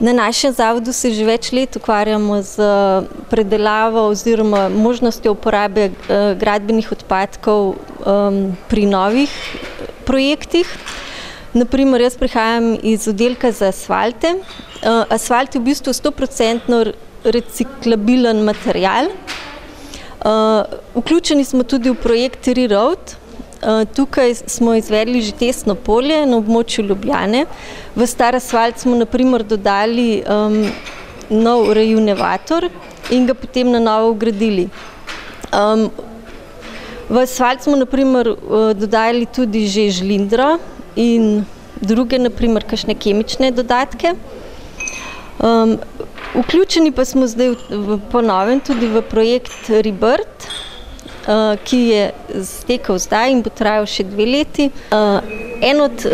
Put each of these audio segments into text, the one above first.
Na našem zavodu se že več let ukvarjamo z predelavo oziroma možnostjo uporabe gradbenih odpadkov pri novih projektih. Naprimer, jaz prihajam iz oddelka za asfalte. Asfalt je v bistvu 100% reciklabilen material. Vključeni smo tudi v projekt Reroad. Tukaj smo izvedli že testno polje na območju Ljubljane. V star asfalt smo na primer dodali nov rejunevator in ga potem na novo vgradili. V asfalt smo na primer dodali tudi že žlindro in druge, na primer, kakšne kemične dodatke. Vključeni pa smo zdaj po novem tudi v projekt Rebirth, ki je stekel zdaj in bo trajal še 2 leti. En od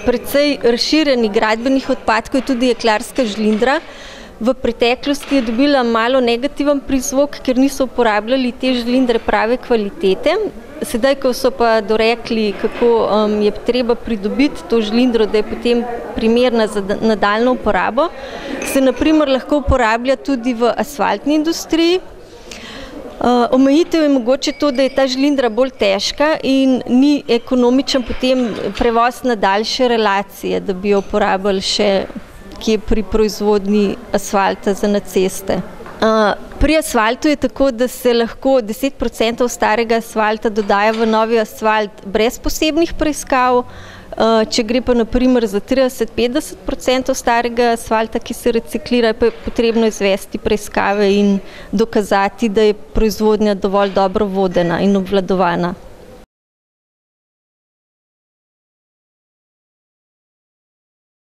precej razširjenih gradbenih odpadkov je tudi jeklarska žlindra. V preteklosti je dobila malo negativen prizvok, ker niso uporabljali te žlindre prave kvalitete. Sedaj, ko so pa dorekli, kako je treba pridobiti to žlindro, da je potem primerna za nadaljnjo uporabo, se na primer lahko uporablja tudi v asfaltni industriji. Omejitev je mogoče to, da je ta žlindra bolj težka in ni ekonomičen potem prevoz na daljše relacije, da bi jo uporabili še kje pri proizvodnji asfalta za na ceste. Pri asfaltu je tako, da se lahko 10% starega asfalta dodaja v novi asfalt brez posebnih preiskav. Če gre pa na primer za 30-50% starega asfalta, ki se reciklira, pa je potrebno izvesti preiskave in dokazati, da je proizvodnja dovolj dobro vodena in obvladovana.